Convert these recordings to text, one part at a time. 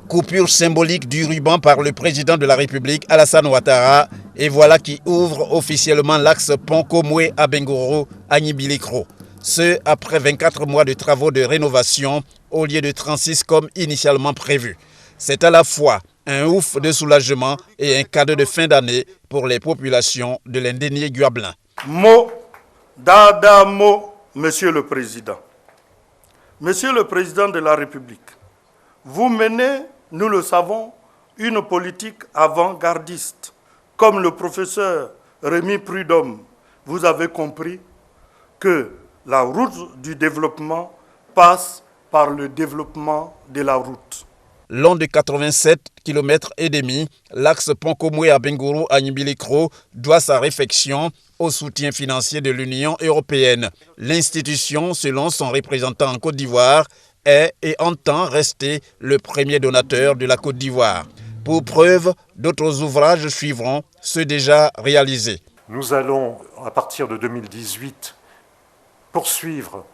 Coupure symbolique du ruban par le président de la République, Alassane Ouattara, et voilà qui ouvre officiellement l'axe Ponkomoué-Abengourou à Nibilikro. Ce, après 24 mois de travaux de rénovation au lieu de 36 comme initialement prévu. C'est à la fois un ouf de soulagement et un cadeau de fin d'année pour les populations de l'Indénié Guablin. Mot, dada mot, Monsieur le Président. Monsieur le Président de la République, vous menez, nous le savons, une politique avant-gardiste. Comme le professeur Rémi Prudhomme, vous avez compris que la route du développement passe par le développement de la route. Long de 87 km et demi, l'axe Ponkomoué-Abengourou à Nibilikro doit sa réfection au soutien financier de l'Union européenne. L'institution, selon son représentant en Côte d'Ivoire, est et entend rester le premier donateur de la Côte d'Ivoire. Pour preuve, d'autres ouvrages suivront, ceux déjà réalisés. Nous allons, à partir de 2018, poursuivre,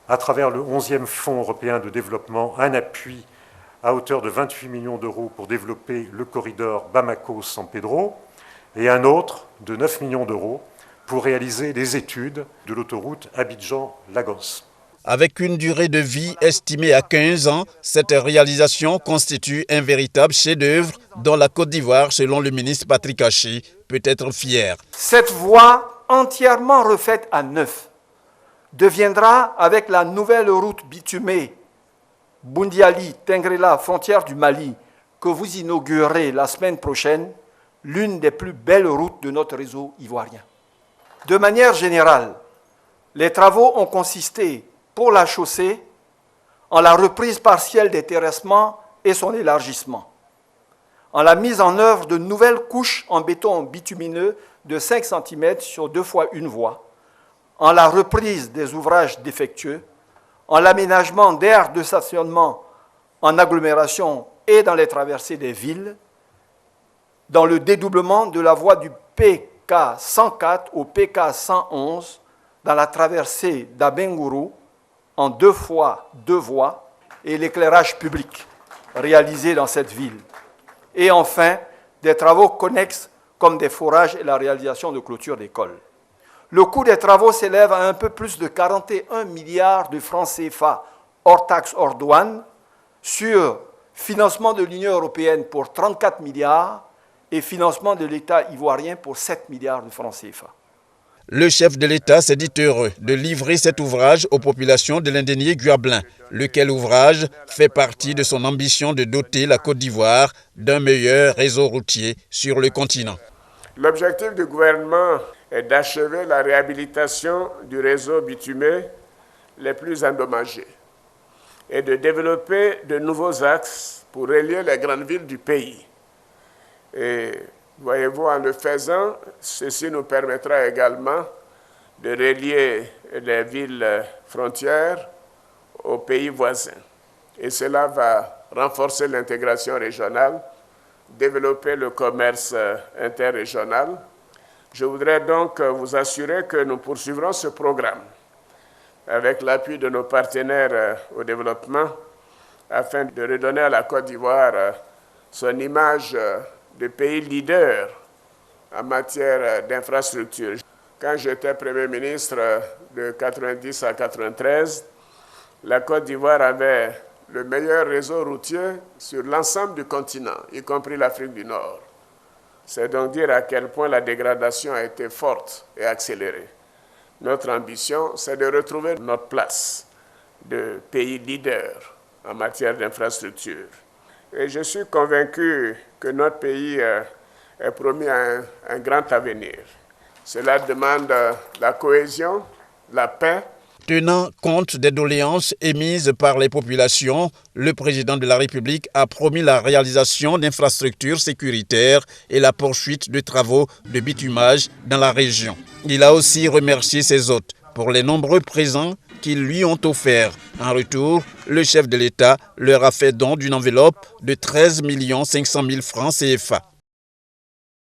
à travers le 11e Fonds européen de développement, un appui à hauteur de 28 millions d'euros pour développer le corridor Bamako-San Pedro et un autre de 9 millions d'euros pour réaliser des études de l'autoroute Abidjan-Lagos. Avec une durée de vie estimée à 15 ans, cette réalisation constitue un véritable chef-d'œuvre dont la Côte d'Ivoire, selon le ministre Patrick Hachi, peut être fière. Cette voie entièrement refaite à neuf deviendra, avec la nouvelle route bitumée Boundiali-Tengrela, frontière du Mali, que vous inaugurerez la semaine prochaine, l'une des plus belles routes de notre réseau ivoirien. De manière générale, les travaux ont consisté, pour la chaussée, en la reprise partielle des terrassements et son élargissement, en la mise en œuvre de nouvelles couches en béton bitumineux de 5 cm sur 2 fois une voie, en la reprise des ouvrages défectueux, en l'aménagement d'aires de stationnement en agglomération et dans les traversées des villes, dans le dédoublement de la voie du PK 104 au PK 111, dans la traversée d'Abengourou, en 2 fois 2 voies, et l'éclairage public réalisé dans cette ville. Et enfin, des travaux connexes comme des forages et la réalisation de clôtures d'écoles. Le coût des travaux s'élève à un peu plus de 41 milliards de francs CFA, hors taxes, hors douane, sur financement de l'Union européenne pour 34 milliards et financement de l'État ivoirien pour 7 milliards de francs CFA. Le chef de l'État s'est dit heureux de livrer cet ouvrage aux populations de l'Indénié Guablin, lequel ouvrage fait partie de son ambition de doter la Côte d'Ivoire d'un meilleur réseau routier sur le continent. L'objectif du gouvernement est d'achever la réhabilitation du réseau bitumé les plus endommagés et de développer de nouveaux axes pour relier les grandes villes du pays. Et voyez-vous, en le faisant, ceci nous permettra également de relier les villes frontières aux pays voisins. Et cela va renforcer l'intégration régionale, développer le commerce interrégional. Je voudrais donc vous assurer que nous poursuivrons ce programme avec l'appui de nos partenaires au développement afin de redonner à la Côte d'Ivoire son image de pays leader en matière d'infrastructure. Quand j'étais Premier ministre de 90 à 93, la Côte d'Ivoire avait le meilleur réseau routier sur l'ensemble du continent, y compris l'Afrique du Nord. C'est donc dire à quel point la dégradation a été forte et accélérée. Notre ambition, c'est de retrouver notre place de pays leader en matière d'infrastructure. Et je suis convaincu que notre pays est promis à un grand avenir. Cela demande la cohésion, la paix. Tenant compte des doléances émises par les populations, le président de la République a promis la réalisation d'infrastructures sécuritaires et la poursuite de travaux de bitumage dans la région. Il a aussi remercié ses hôtes pour les nombreux présents qu'ils lui ont offerts. En retour, le chef de l'État leur a fait don d'une enveloppe de 13 500 000 francs CFA.